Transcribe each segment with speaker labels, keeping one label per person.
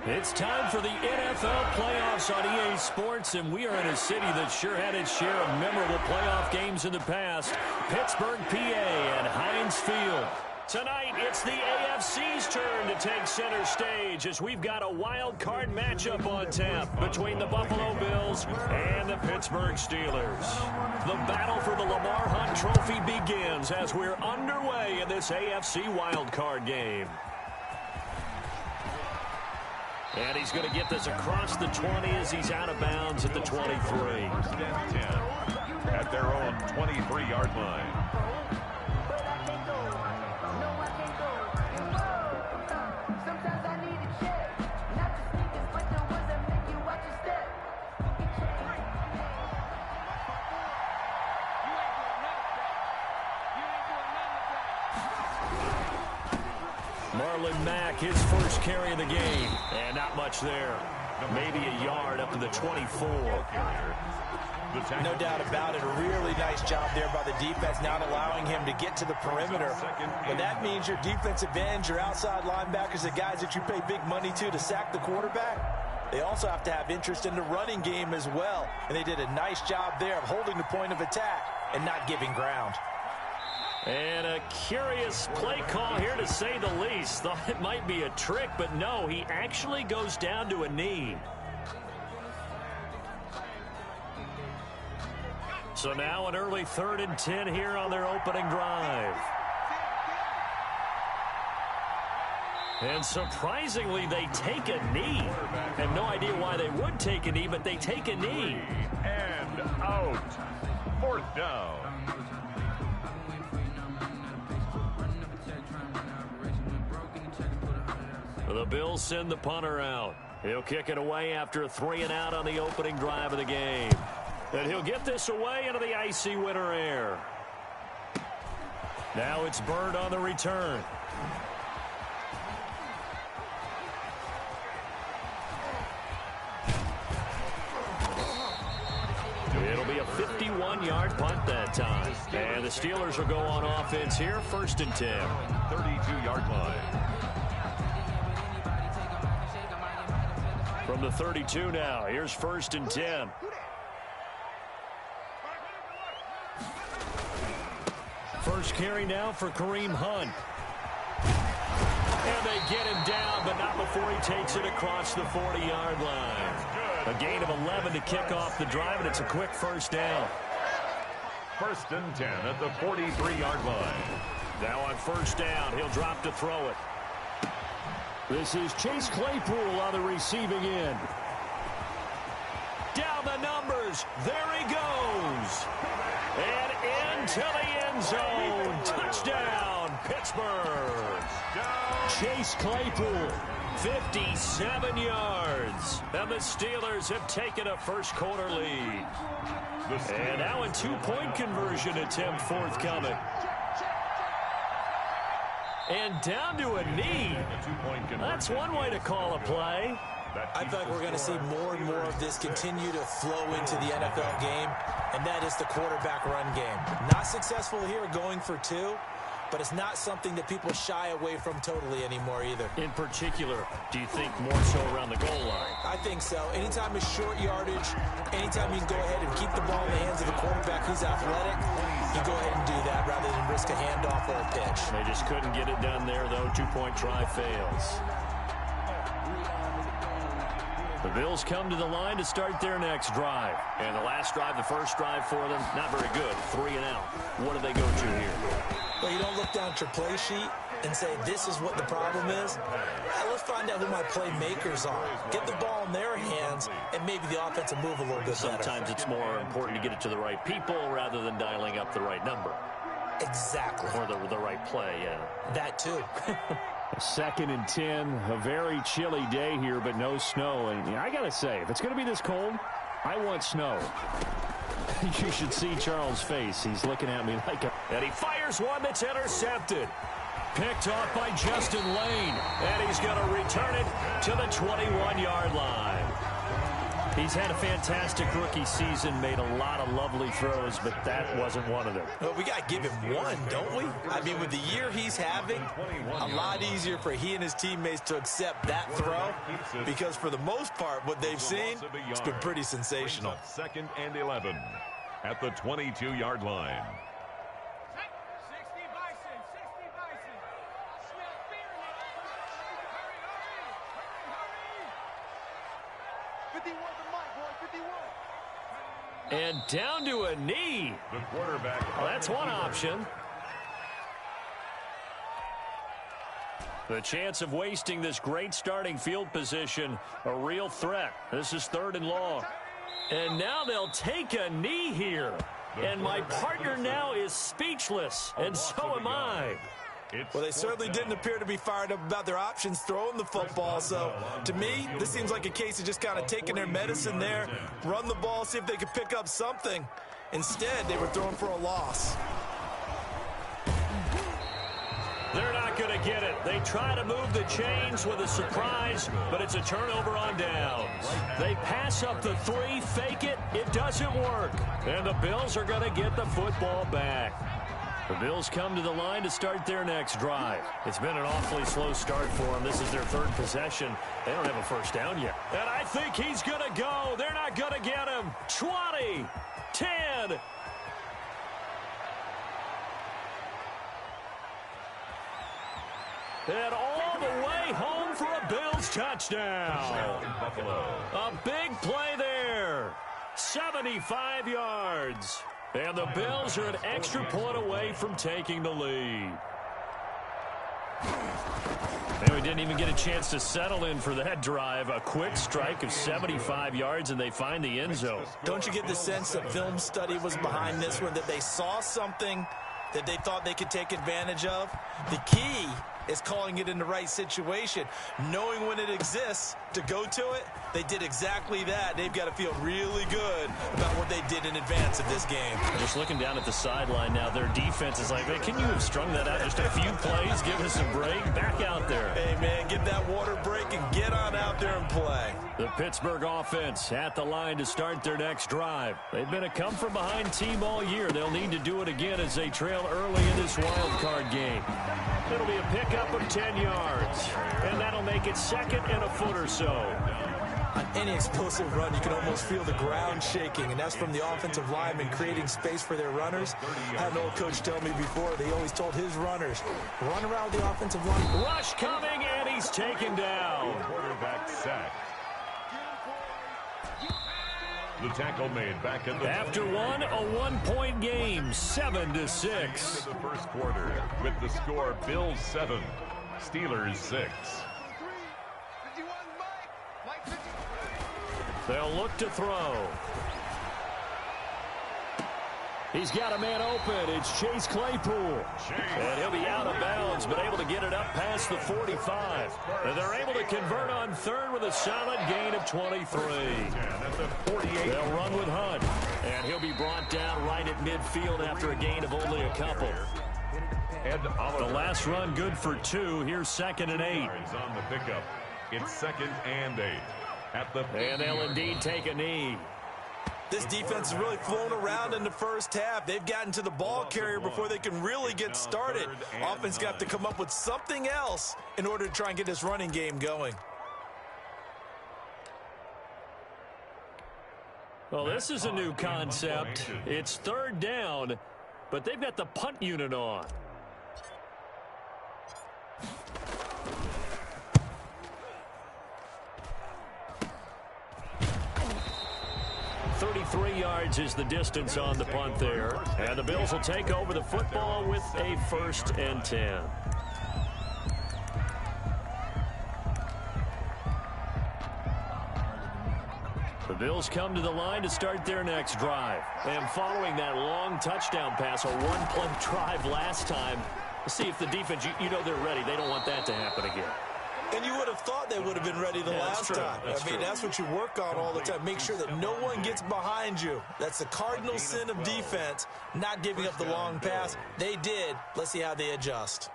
Speaker 1: It's time for the NFL playoffs on EA Sports, and we are in a city that sure had its share of memorable playoff games in the past. Pittsburgh, PA, and Heinz Field. Tonight, it's the AFC's turn to take center stage as we've got a wild card matchup on tap between the Buffalo Bills and the Pittsburgh Steelers. The battle for the Lamar Hunt Trophy begins as we're underway in this AFC wild card game. And he's going to get this across the 20 as he's out of bounds at the 23.
Speaker 2: First and 10 at their own 23-yard line.
Speaker 1: Marlon Mack, his first carry of the game. And not much there. Maybe a yard up to the 24.
Speaker 3: No doubt about it. A really nice job there by the defense, not allowing him to get to the perimeter. But that means your defensive ends, your outside linebackers, the guys that you pay big money to sack the quarterback, they also have to have interest in the running game as well. And they did a nice job there of holding the point of attack and not giving ground.
Speaker 1: And a curious play call here, to say the least. Thought it might be a trick, but no, he actually goes down to a knee. So now an early 3rd and 10 here on their opening drive. And surprisingly, they take a knee. I have no idea why they would take a knee, but they take a knee.
Speaker 2: And out. 4th down.
Speaker 1: The Bills send the punter out. He'll kick it away after a 3-and-out on the opening drive of the game. And he'll get this away into the icy winter air. Now it's Bird on the return. It'll be a 51-yard punt that time. And the Steelers will go on offense here, 1st and 10.
Speaker 2: 32-yard line.
Speaker 1: From the 32 now, here's 1st and 10. First carry now for Kareem Hunt. And they get him down, but not before he takes it across the 40-yard line. A gain of 11 to kick off the drive, and it's a quick 1st down.
Speaker 2: 1st and 10 at the 43-yard line.
Speaker 1: Now on 1st down, he'll drop to throw it. This is Chase Claypool on the receiving end. Down the numbers. There he goes. And into the end zone. Touchdown, Pittsburgh. Chase Claypool, 57 yards. And the Steelers have taken a first-quarter lead. And now a 2-point conversion attempt forthcoming. And down to a knee. That's one way to call a play.
Speaker 3: I feel like we're going to see more and more of this continue to flow into the NFL game, and that is the quarterback run game. Not successful here going for 2, but it's not something that people shy away from totally anymore either.
Speaker 1: In particular, do you think more so around the goal line?
Speaker 3: I think so. Anytime it's short yardage, anytime you can go ahead and keep the ball in the hands of the quarterback who's athletic, you go ahead and do that rather than risk a handoff or a pitch.
Speaker 1: They just couldn't get it done there, though. 2-point try fails. The Bills come to the line to start their next drive. And the last drive, the first drive for them, not very good. 3-and-out. What do they go to here?
Speaker 3: Well, you don't look down at your play sheet and say, this is what the problem is. Let's find out who my playmakers are. Get the ball in their hands, and maybe the offense will move a little bit better.
Speaker 1: Sometimes it's more important to get it to the right people rather than dialing up the right number.
Speaker 3: Exactly.
Speaker 1: Or the right play, yeah.
Speaker 3: That too.
Speaker 1: 2nd and 10, a very chilly day here, but no snow. And I got to say, if it's going to be this cold, I want snow. You should see Charles' face. He's looking at me like a... And he fires one that's intercepted. Picked off by Justin Lane. And he's going to return it to the 21-yard line. He's had a fantastic rookie season, made a lot of lovely throws, but that wasn't one of them.
Speaker 3: Well, we got to give him one, don't we? I mean, with the year he's having, a lot easier for he and his teammates to accept that throw, because for the most part, what they've seen, it's been pretty sensational.
Speaker 2: 2nd and 11 at the 22-yard line.
Speaker 1: And down to a knee.
Speaker 2: The quarterback.
Speaker 1: Well, that's one option. The chance of wasting this great starting field position, a real threat. This is 3rd and long. And now they'll take a knee here. And my partner now is speechless, and so am I.
Speaker 3: Well, they certainly didn't appear to be fired up about their options throwing the football. So, to me, this seems like a case of just kind of taking their medicine there, run the ball, see if they could pick up something. Instead, they were throwing for a loss.
Speaker 1: They're not going to get it. They try to move the chains with a surprise, but it's a turnover on downs. They pass up the 3, fake it. It doesn't work. And the Bills are going to get the football back. The Bills come to the line to start their next drive. It's been an awfully slow start for them. This is their 3rd possession. They don't have a first down yet. And I think he's going to go. They're not going to get him. 20, 10. And all the way home for a Bills touchdown. A big play there. 75 yards. And the Bills are an extra point away from taking the lead. And we didn't even get a chance to settle in for that drive. A quick strike of 75 yards, and they find the end zone.
Speaker 3: Don't you get the sense that film study was behind this one, that they saw something that they thought they could take advantage of? The key is calling it in the right situation, knowing when it exists to go to it. They did exactly that. They've got to feel really good about what they did in advance of this game.
Speaker 1: Just looking down at the sideline now, their defense is like, man, can you have strung that out just a few plays? Give us a break. Back out there.
Speaker 3: Hey, man, get that water break and get on out there and play.
Speaker 1: The Pittsburgh offense at the line to start their next drive. They've been a come-from-behind team all year. They'll need to do it again as they trail early in this wild card game. It'll be a pickup of 10 yards, and that'll make it 2nd and a foot or so.
Speaker 3: On any explosive run, you can almost feel the ground shaking, and that's from the offensive linemen creating space for their runners. I had an old coach tell me before, they always told his runners, run around the offensive line.
Speaker 1: Rush coming, and he's taken down.
Speaker 2: Quarterback sack. The tackle made back in the
Speaker 1: after one, a 1-point game, 7-6.
Speaker 2: The first quarter with the score: Bills 7, Steelers 6.
Speaker 1: They'll look to throw. He's got a man open. It's Chase Claypool. And he'll be out of bounds, but able to get it up past the 45. And they're able to convert on 3rd with a solid gain of 23. They'll run with Hunt. And he'll be brought down right at midfield after a gain of only a couple. The last run good for 2. Here's 2nd and 8.
Speaker 2: On the pickup. It's 2nd and 8.
Speaker 1: And they'll indeed take a knee.
Speaker 3: This defense has really flown around in the first half. They've gotten to the ball carrier before they can really get started. Offense got to come up with something else in order to try and get this running game going.
Speaker 1: Well, this is a new concept. It's 3rd down, but they've got the punt unit on. 33 yards is the distance on the punt there. And the Bills will take over the football with a 1st and 10. The Bills come to the line to start their next drive. And following that long touchdown pass, a 1-play drive last time, see if the defense, you know they're ready. They don't want that to happen again.
Speaker 3: And you would have thought they would have been ready the last time. I mean, that's what you work on all the time. Make sure that no one gets behind you. That's the cardinal sin of defense, not giving up the long pass. They did. Let's see how they adjust.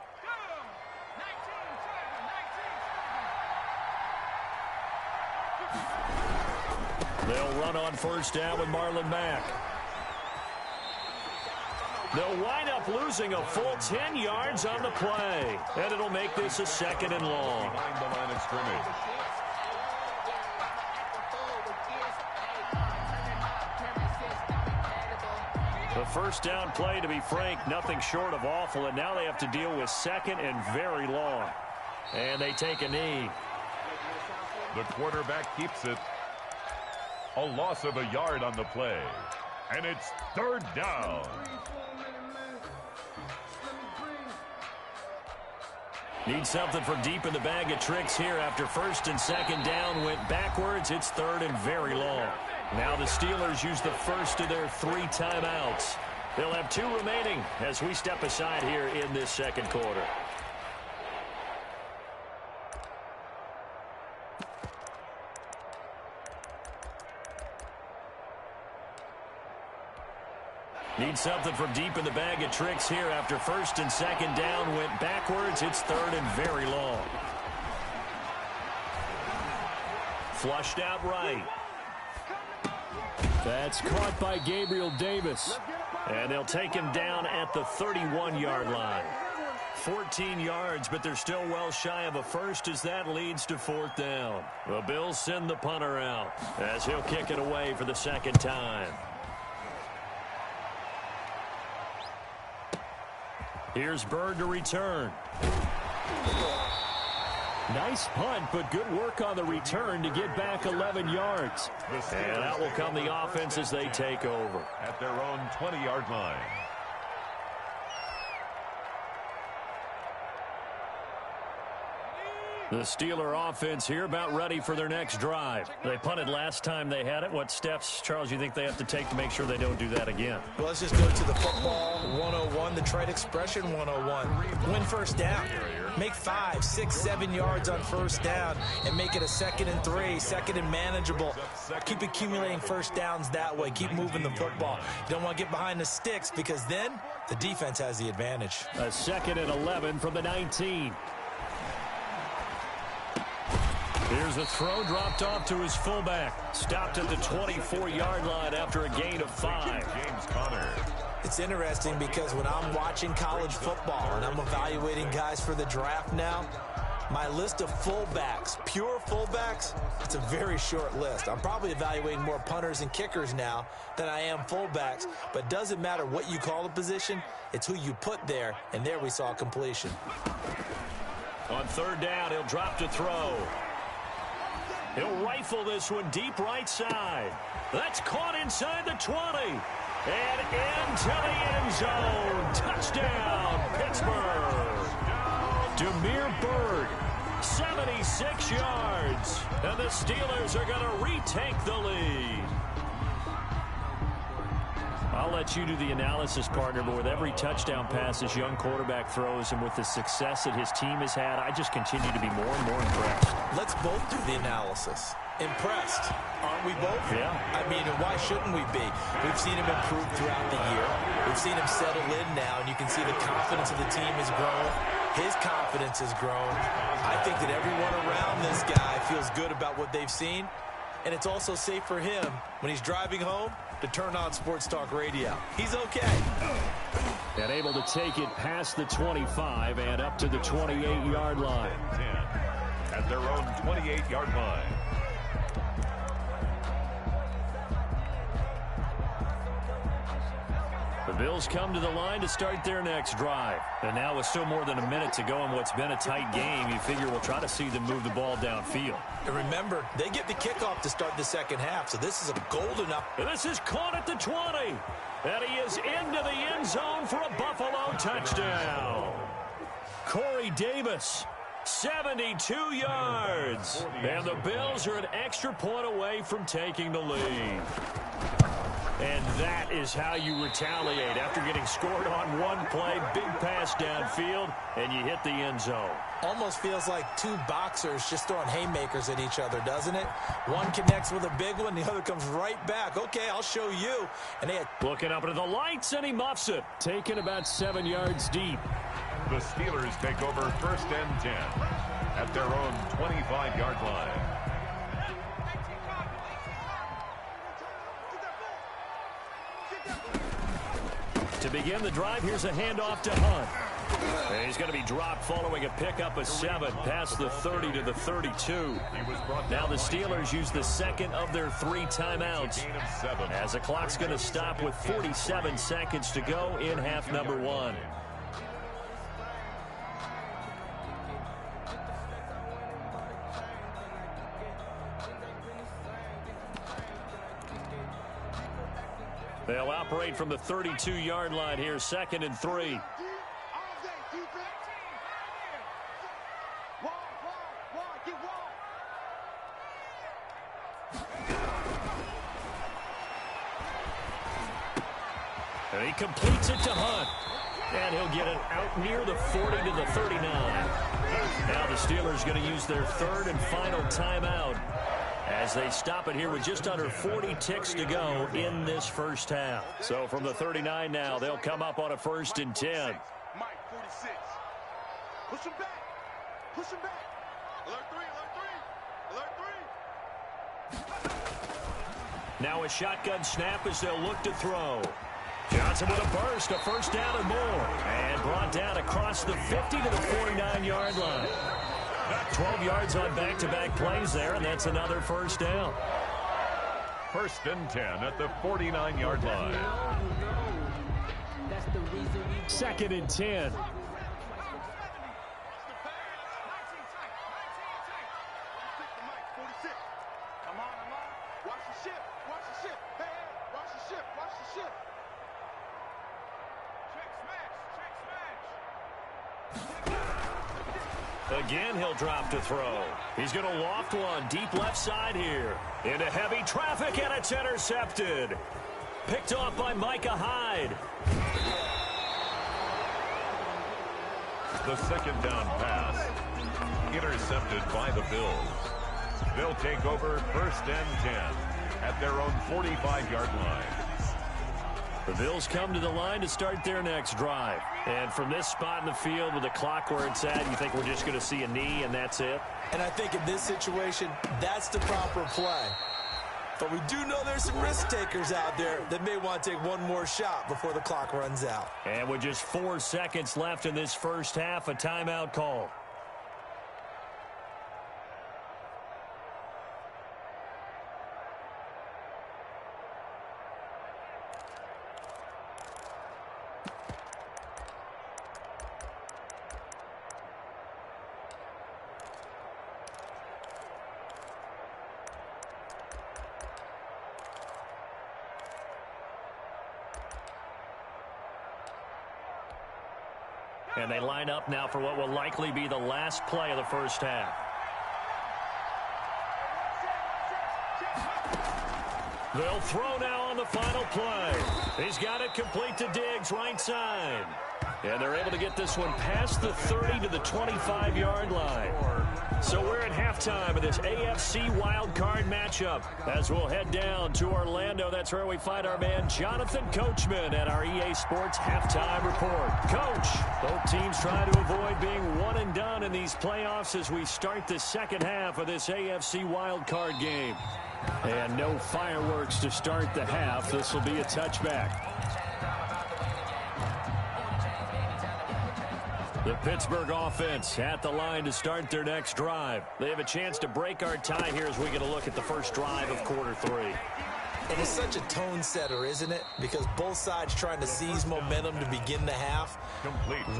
Speaker 1: They'll run on first down with Marlon Mack. They'll wind up losing a full 10 yards on the play. And it'll make this a 2nd and long.
Speaker 2: Behind the line of scrimmage.
Speaker 1: The first down play, to be frank, nothing short of awful. And now they have to deal with 2nd and very long. And they take a knee.
Speaker 2: The quarterback keeps it. A loss of a yard on the play. And it's 3rd down.
Speaker 1: Need something from deep in the bag of tricks here after 1st and 2nd down went backwards. It's 3rd and very long. Now the Steelers use the first of their 3 timeouts. They'll have 2 remaining as we step aside here in this 2nd quarter. Need something from deep in the bag of tricks here after 1st and 2nd down went backwards. It's 3rd and very long. Flushed out right. That's caught by Gabriel Davis. And they'll take him down at the 31-yard line. 14 yards, but they're still well shy of a first as that leads to 4th down. The Bills send the punter out as he'll kick it away for the 2nd time. Here's Bird to return. Nice punt, but good work on the return to get back 11 yards. And that will come the offense as they take over.
Speaker 2: At their own 20-yard line.
Speaker 1: The Steeler offense here about ready for their next drive. They punted last time they had it. What steps, Charles, you think they have to take to make sure they don't do that again?
Speaker 3: Well, let's just go to the football 101, the trade expression 101. Win first down. Make 5, 6, 7 yards on first down and make it a 2nd and 3, 2nd and manageable. Keep accumulating first downs that way. Keep moving the football. You don't want to get behind the sticks because then the defense has the advantage.
Speaker 1: A 2nd and 11 from the 19. Here's a throw dropped off to his fullback. Stopped at the 24-yard line after a gain of 5.
Speaker 2: James Conner.
Speaker 3: It's interesting because when I'm watching college football and I'm evaluating guys for the draft now, my list of fullbacks, pure fullbacks, it's a very short list. I'm probably evaluating more punters and kickers now than I am fullbacks, but it doesn't matter what you call the position, it's who you put there, and there we saw completion.
Speaker 1: On 3rd down, he'll drop to throw. He'll rifle this one deep right side. That's caught inside the 20. And into the end zone. Touchdown, Pittsburgh. Damiere Byrd, 76 yards. And the Steelers are going to retake the lead. I'll let you do the analysis, partner, but with every touchdown pass this young quarterback throws and with the success that his team has had, I just continue to be more and more impressed.
Speaker 3: Let's both do the analysis. Impressed, aren't we both?
Speaker 1: Yeah.
Speaker 3: I mean, why shouldn't we be? We've seen him improve throughout the year. We've seen him settle in now, and you can see the confidence of the team has grown. His confidence has grown. I think that everyone around this guy feels good about what they've seen, and it's also safe for him when he's driving home to turn on Sports Talk Radio. He's okay.
Speaker 1: And able to take it past the 25 and up to the 28-yard line.
Speaker 2: 10 at their own 28-yard line.
Speaker 1: The Bills come to the line to start their next drive. And now with still more than a minute to go in what's been a tight game, you figure we'll try to see them move the ball downfield.
Speaker 3: And remember, they get the kickoff to start the second half, so this is a golden up.
Speaker 1: And this is caught at the 20. And he is into the end zone for a Buffalo touchdown. Corey Davis, 72 yards. And the Bills are an extra point away from taking the lead. And that is how you retaliate after getting scored on one play, big pass downfield, and you hit the end zone.
Speaker 3: Almost feels like two boxers just throwing haymakers at each other, doesn't it? One connects with a big one, the other comes right back. Okay, I'll show you. And they had
Speaker 1: looking up into the lights, and he muffs it. Taken about 7 yards deep.
Speaker 2: The Steelers take over 1st and 10 at their own 25-yard line.
Speaker 1: To begin the drive, here's a handoff to Hunt. And he's going to be dropped following a pickup of 7 past the 30 to the 32. Now the Steelers use the second of their 3 timeouts as the clock's going to stop with 47 seconds to go in half number 1. They'll operate from the 32-yard line here, 2nd and 3. And he completes it to Hunt. And he'll get it out near the 40 to the 39. Now the Steelers going to use their 3rd and final timeout as they stop it here with just under 40 ticks to go in this first half. So from the 39 now, they'll come up on a 1st and 10.
Speaker 4: Mike, 46. Push him back. Push him back. Alert 3, alert 3. Alert 3.
Speaker 1: Now a shotgun snap as they'll look to throw. Johnson with a burst, a 1st down and more. And brought down across the 50 to the 49-yard line. 12 yards on back-to-back plays there, and that's another 1st down.
Speaker 2: 1st and 10 at the 49-yard line.
Speaker 1: 2nd and 10. Again, he'll drop to throw. He's going to loft one deep left side here. Into heavy traffic, and it's intercepted. Picked off by Micah Hyde.
Speaker 2: The 2nd down pass intercepted by the Bills. They'll take over 1st and 10 at their own 45-yard line.
Speaker 1: The Bills come to the line to start their next drive. And from this spot in the field with the clock where it's at, you think we're just going to see a knee and that's it?
Speaker 3: And I think in this situation, that's the proper play. But we do know there's some risk takers out there that may want to take one more shot before the clock runs out.
Speaker 1: And with just 4 seconds left in this first half, a timeout call. And they line up now for what will likely be the last play of the first half. They'll throw now on the final play. He's got it complete to Diggs, right side. And they're able to get this one past the 30 to the 25-yard line. So we're at halftime of this AFC wildcard matchup. As we'll head down to Orlando, that's where we find our man Jonathan Coachman at our EA Sports Halftime Report. Coach, both teams trying to avoid being one and done in these playoffs as we start the second half of this AFC wildcard game. And no fireworks to start the half. This will be a touchback. The Pittsburgh offense at the line to start their next drive. They have a chance to break our tie here as we get a look at the first drive of quarter 3.
Speaker 3: And it's such a tone setter, isn't it? Because both sides trying to seize momentum to begin the half.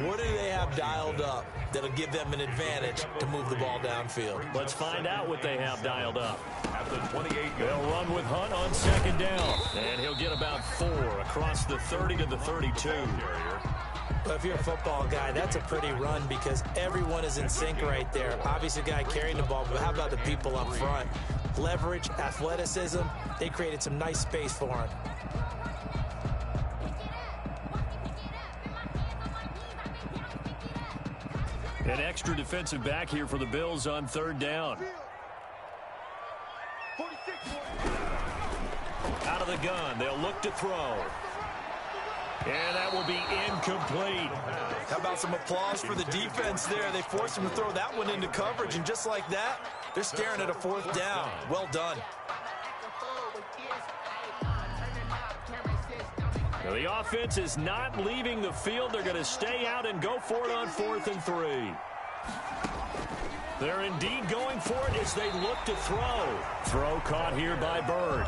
Speaker 3: What do they have dialed up that'll give them an advantage to move the ball downfield?
Speaker 1: Let's find out what they have dialed up.
Speaker 2: At the 28,
Speaker 1: they'll run with Hunt on 2nd down. And he'll get about 4 across the 30 to the 32.
Speaker 3: But if you're a football guy, that's a pretty run because everyone is in sync right there. Obviously, the guy carrying the ball, but how about the people up front? Leverage, athleticism, they created some nice space for him.
Speaker 1: An extra defensive back here for the Bills on 3rd down. Out of the gun, they'll look to throw. And that will be incomplete.
Speaker 3: How about some applause for the defense there? They forced him to throw that one into coverage, and just like that, they're staring at a 4th down. Well done.
Speaker 1: Well, the offense is not leaving the field. They're going to stay out and go for it on 4th and 3. They're indeed going for it as they look to throw. Throw caught here by Byrd.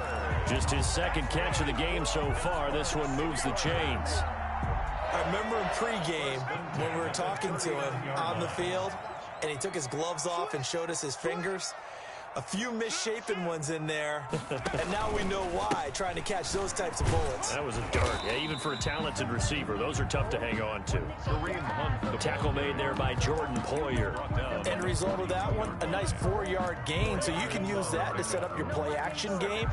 Speaker 1: Just his second catch of the game so far. This one moves the chains.
Speaker 3: I remember in pregame when we were talking to him on the field, and he took his gloves off and showed us his fingers. A few misshapen ones in there, and now we know why, trying to catch those types of bullets.
Speaker 1: That was a dart. Yeah, even for a talented receiver, those are tough to hang on to. The tackle made there by Jordan Poyer.
Speaker 3: End result of that one, a nice 4-yard gain, so you can use that to set up your play-action game,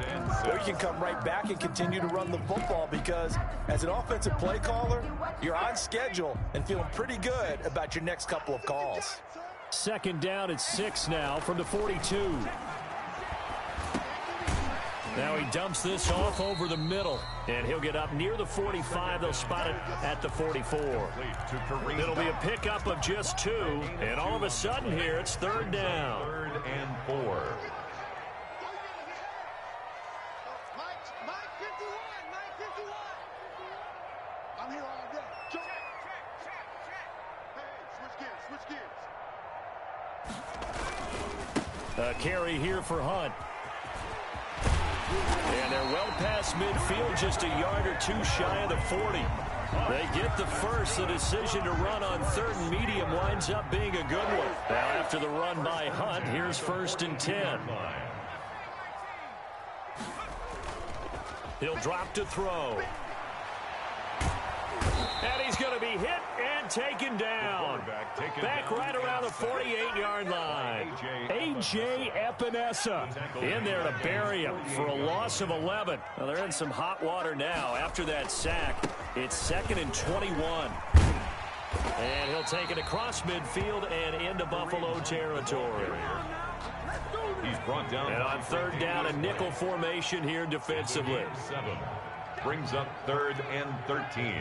Speaker 3: or you can come right back and continue to run the football because as an offensive play caller, you're on schedule and feeling pretty good about your next couple of calls.
Speaker 1: 2nd down at 6 now from the 42. Now he dumps this off over the middle, and he'll get up near the 45. They'll spot it at the 44. It'll be a pickup of just 2, and all of a sudden here it's 3rd down.
Speaker 2: 3rd and 4.
Speaker 4: I'm here all day. Check. Hey, switch gears.
Speaker 1: A carry here for Hunt. And they're well past midfield, just a yard or 2 shy of the 40. They get the first. The decision to run on 3rd and medium winds up being a good one. Now after the run by Hunt, here's 1st and 10. He'll drop to throw. And he's going to be hit and taken down. Back right around the 48-yard line. A.J. Epinesa in there to bury him for a loss of 11. Well, they're in some hot water now. After that sack, it's 2nd and 21. And he'll take it across midfield and into Buffalo territory.
Speaker 2: He's brought down.
Speaker 1: And on 3rd down, a nickel formation here defensively.
Speaker 2: 7 brings up 3rd and 13.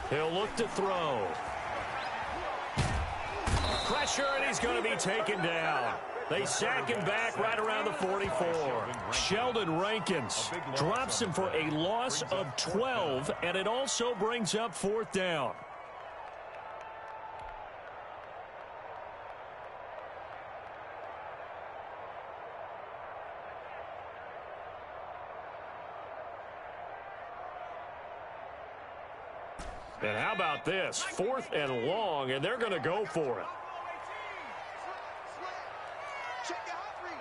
Speaker 1: He'll look to throw. Pressure, and he's going to be taken down. They sack him back right around the 44. Sheldon Rankins drops him for a loss of 12, and it also brings up 4th down. And how about this? 4th and long, and they're going to go for it.
Speaker 4: Check your hot read.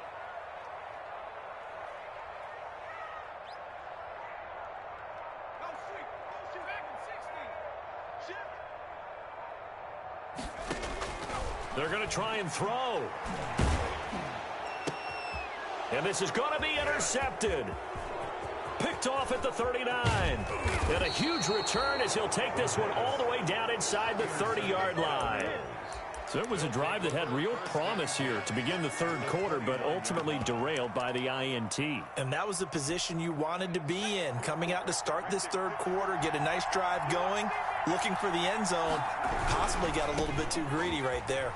Speaker 1: They're going to try and throw. And this is going to be intercepted. Picked off at the 39. And a huge return as he'll take this one all the way down inside the 30-yard line. So it was a drive that had real promise here to begin the 3rd quarter, but ultimately derailed by the INT.
Speaker 3: And that was the position you wanted to be in, coming out to start this 3rd quarter, get a nice drive going, looking for the end zone. Possibly got a little bit too greedy right there.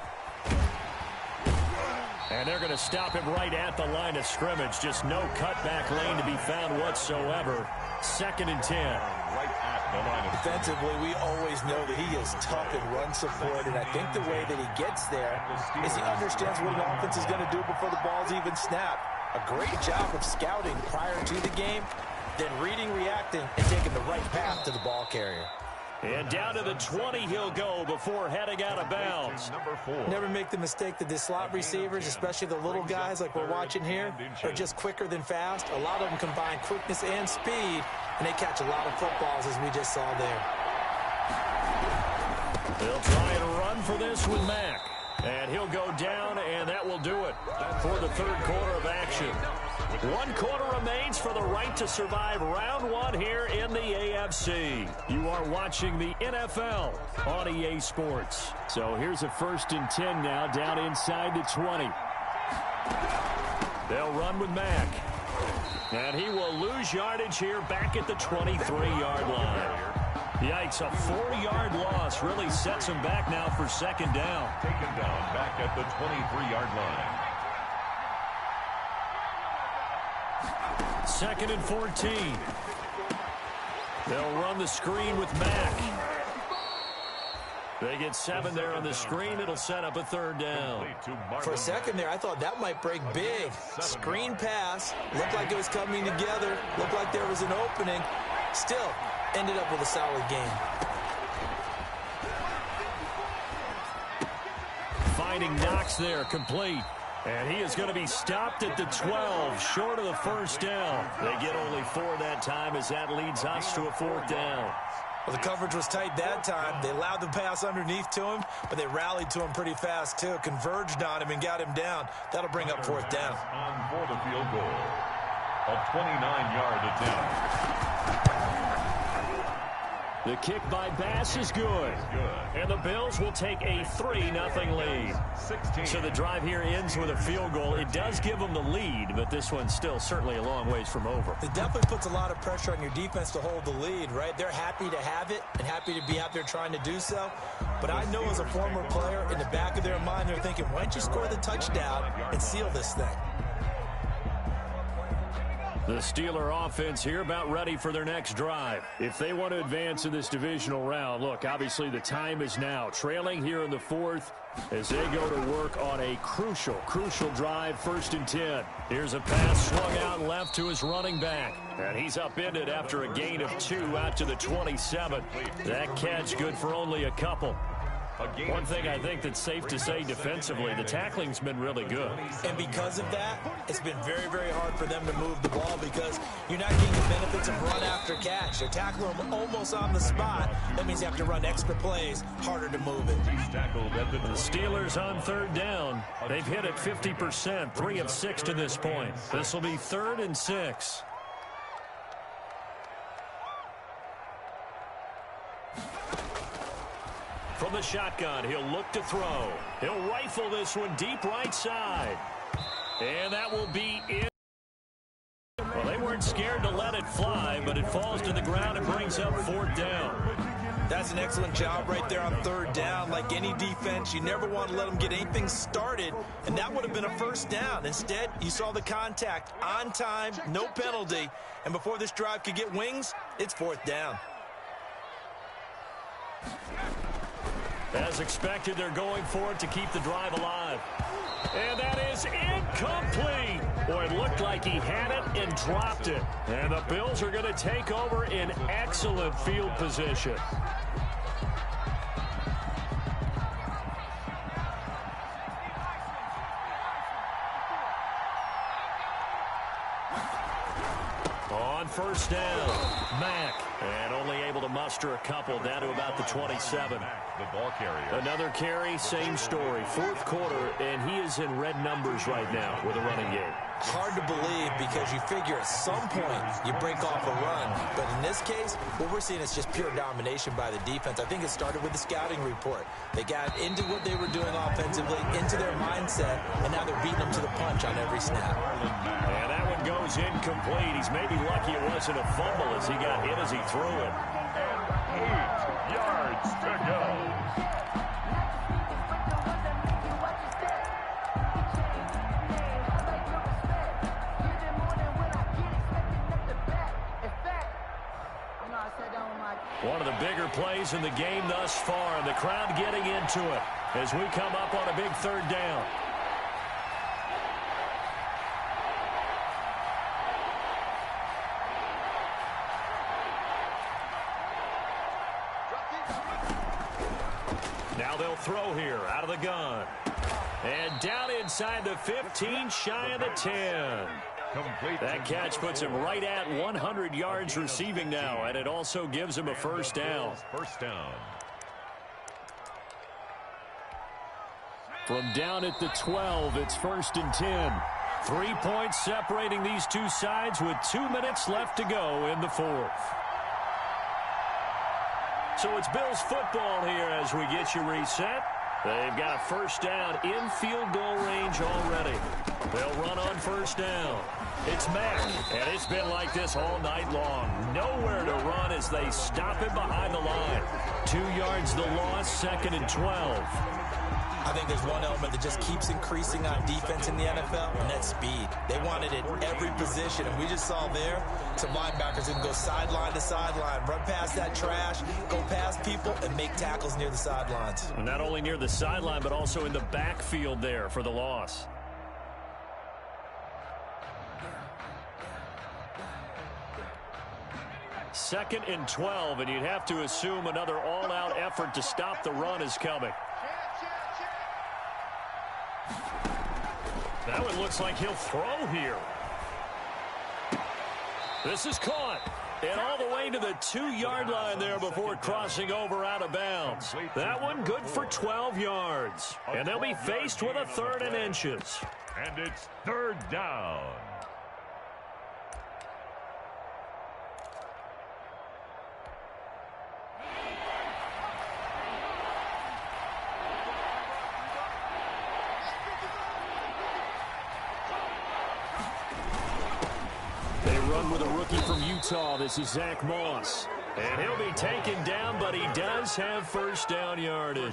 Speaker 1: And they're going to stop him right at the line of scrimmage. Just no cutback lane to be found whatsoever. 2nd and 10.
Speaker 2: Right at the line of
Speaker 3: Defensively, we always know that he is tough in run support, and I think the way that he gets there is he understands what an offense is going to do before the ball's even snapped. A great job of scouting prior to the game, then reading, reacting, and taking the right path to the ball carrier.
Speaker 1: And down to the 20 he'll go before heading out of bounds.
Speaker 2: number 4.
Speaker 3: Never make the mistake that the slot receivers, especially the little guys like we're watching here, are just quicker than fast. A lot of them combine quickness and speed, and they catch a lot of footballs, as we just saw there.
Speaker 1: They'll try and run for this with Mack. And he'll go down, and that will do it for the 3rd quarter of action. 1 quarter remains for the right to survive round 1 here in the AFC. You are watching the NFL on EA Sports. So here's a 1st and 10 now down inside the 20. They'll run with Mack. And he will lose yardage here back at the 23-yard line. Yikes, a 4-yard loss really sets him back now for 2nd down.
Speaker 2: Taken down back at the 23-yard line.
Speaker 1: 2nd and 14. They'll run the screen with Mack. They get 7 there on the screen. It'll set up a 3rd down.
Speaker 3: For a second there, I thought that might break big. Screen pass. Looked like it was coming together. Looked like there was an opening. Still, ended up with a solid game.
Speaker 1: Finding Knox there, complete. And he is going to be stopped at the 12, short of the 1st down. They get only 4 that time as that leads us to a 4th down.
Speaker 3: Well, the coverage was tight that time. They allowed the pass underneath to him, but they rallied to him pretty fast, too. Converged on him and got him down. That'll bring up 4th down.
Speaker 2: On for the field goal. A 29-yard attempt.
Speaker 1: The kick by Bass is good. And the Bills will take a 3-0 lead. So the drive here ends with a field goal. It does give them the lead, but this one's still certainly a long ways from over.
Speaker 3: It definitely puts a lot of pressure on your defense to hold the lead, right? They're happy to have it and happy to be out there trying to do so. But I know as a former player, in the back of their mind, they're thinking, why don't you score the touchdown and seal this thing?
Speaker 1: The Steeler offense here about ready for their next drive. If they want to advance in this divisional round, look, obviously the time is now. Trailing here in the 4th as they go to work on a crucial drive, 1st and 10. Here's a pass swung out left to his running back. And he's upended after a gain of 2 out to the 27. That catch good for only a couple. One thing I think that's safe to say defensively, the tackling's been really good.
Speaker 3: And because of that, it's been very, very hard for them to move the ball because you're not getting the benefits of run after catch. They're tackling them almost on the spot. That means you have to run extra plays, harder to move it.
Speaker 1: The Steelers on 3rd down. They've hit it 50%, 3 of 6 to this point. This will be 3rd and 6. From the shotgun, he'll look to throw. He'll rifle this one deep right side. And that will be in. Well, they weren't scared to let it fly, but it falls to the ground and brings up 4th down.
Speaker 3: That's an excellent job right there on 3rd down. Like any defense, you never want to let them get anything started, and that would have been a 1st down. Instead, you saw the contact on time, no penalty, and before this drive could get wings, it's 4th down.
Speaker 1: As expected, they're going for it to keep the drive alive. And that is incomplete. Boy, it looked like he had it and dropped it. And the Bills are going to take over in excellent field position. On 1st down, Mack. And only able to muster a couple down to about the 27.
Speaker 2: The ball carrier.
Speaker 1: Another carry, same story. 4th quarter, and he is in red numbers right now with a running game.
Speaker 3: Hard to believe because you figure at some point you break off a run. But in this case, what we're seeing is just pure domination by the defense. I think it started with the scouting report. They got into what they were doing offensively, into their mindset, and now they're beating them to the punch on every snap.
Speaker 1: And that one goes incomplete. He's maybe lucky it wasn't a fumble as he got hit as he threw it.
Speaker 2: 8 yards to go.
Speaker 1: One of the bigger plays in the game thus far, and the crowd getting into it as we come up on a big 3rd down. Now they'll throw here out of the gun. And down inside the 15, shy of the 10. That catch puts him right at 100 yards receiving now, and it also gives him a 1st down.
Speaker 2: 1st down.
Speaker 1: From down at the 12, it's 1st and 10. 3 points separating these two sides with 2 minutes left to go in the 4th. So it's Bills football here as we get you reset. They've got a 1st down in field goal range already. They'll run on 1st down. It's Mack, and it's been like this all night long. Nowhere to run as they stop him behind the line. 2 yards the loss, 2nd and 12.
Speaker 3: I think there's one element that just keeps increasing on defense in the NFL, and that's speed. They want it at every position, and we just saw there some linebackers who can go sideline to sideline, run past that trash, go past people, and make tackles near the sidelines.
Speaker 1: And not only near the sideline, but also in the backfield there for the loss. Second and 12, and you'd have to assume another all-out effort to stop the run is coming. That one looks like he'll throw here. This is caught. And all the way to the 2-yard line there before crossing over out of bounds. That one good for 12 yards. And they'll be faced with a 3rd and inches.
Speaker 2: And it's 3rd down.
Speaker 1: With a rookie from Utah, this is Zach Moss. And he'll be taken down, but he does have first down yardage.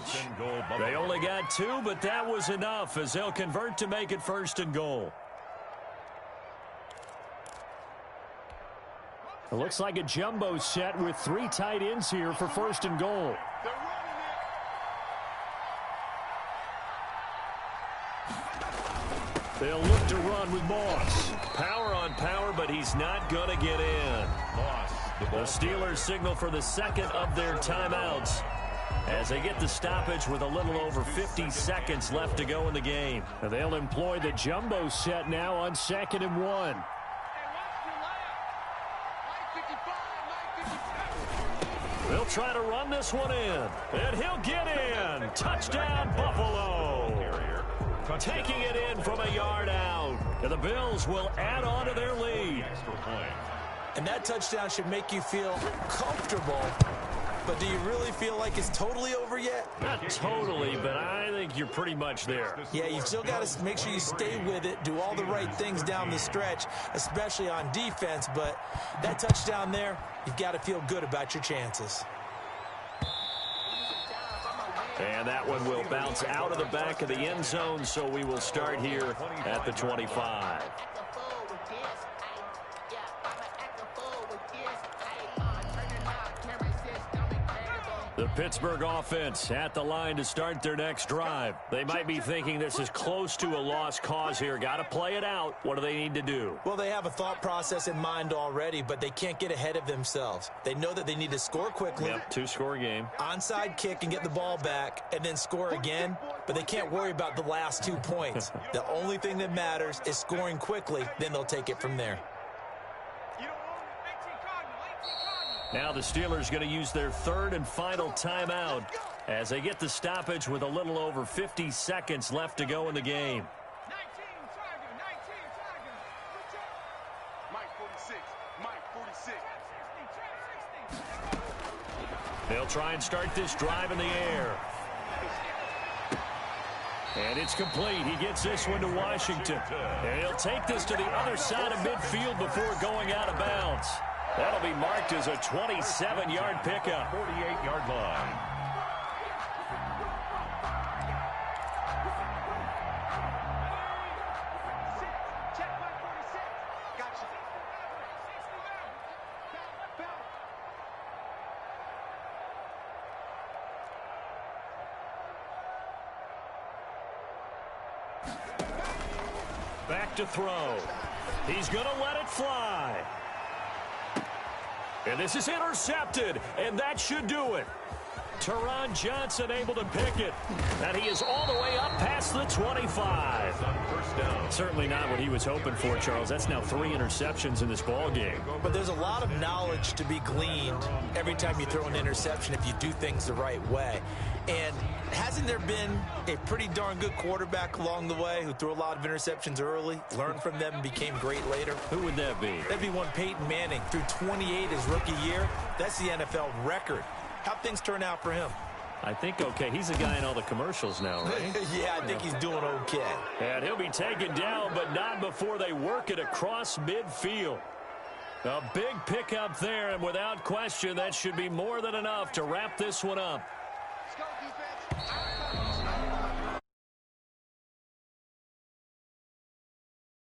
Speaker 1: They only got 2, but that was enough as they'll convert to make it 1st and goal. It looks like a jumbo set with 3 tight ends here for 1st and goal. They'll look to run with Moss. Power on power, but he's not going to get in. The Steelers signal for the 2nd of their timeouts as they get the stoppage with a little over 50 seconds left to go in the game. They'll employ the jumbo set now on 2nd and 1. They'll try to run this one in, and he'll get in. Touchdown, Buffalo. Taking it in from a yard out. And the Bills will add on to their lead.
Speaker 3: And that touchdown should make you feel comfortable. But do you really feel like it's totally over yet?
Speaker 1: Not totally, but I think you're pretty much there.
Speaker 3: Yeah, you've still got to make sure you stay with it, do all the right things down the stretch, especially on defense. But that touchdown there, you've got to feel good about your chances.
Speaker 1: And that one will bounce out of the back of the end zone, so we will start here at the 25. The Pittsburgh offense at the line to start their next drive. They might be thinking this is close to a lost cause here. Got to play it out. What do they need to do?
Speaker 3: Well, they have a thought process in mind already, but they can't get ahead of themselves. They know that they need to score quickly.
Speaker 1: Yep, 2-score game.
Speaker 3: Onside kick and get the ball back and then score again, but they can't worry about the last 2 points. The only thing that matters is scoring quickly, then they'll take it from there.
Speaker 1: Now the Steelers going to use their 3rd and final timeout as they get the stoppage with a little over 50 seconds left to go in the game. They'll try and start this drive in the air. And it's complete. He gets this one to Washington. And he'll take this to the other side of midfield before going out of bounds. That'll be marked as a 27-yard pickup.
Speaker 2: 48-yard line.
Speaker 1: Back to throw. He's going to let it fly. And this is intercepted, and that should do it. Teron Johnson able to pick it. And he is all the way up past the 25.
Speaker 2: First down.
Speaker 1: Certainly not what he was hoping for, Charles. That's now 3 interceptions in this ball game.
Speaker 3: But there's a lot of knowledge to be gleaned every time you throw an interception if you do things the right way. And hasn't there been a pretty darn good quarterback along the way who threw a lot of interceptions early, learned from them, and became great later?
Speaker 1: Who would that be?
Speaker 3: That'd be one Peyton Manning. Threw 28 his rookie year. That's the NFL record. How'd things turn out for him?
Speaker 1: I think okay. He's a guy in all the commercials now, right?
Speaker 3: Yeah, I think he's doing okay.
Speaker 1: And he'll be taken down, but not before they work it across midfield. A big pickup there, and without question, that should be more than enough to wrap this one up.
Speaker 4: Let's go, defense.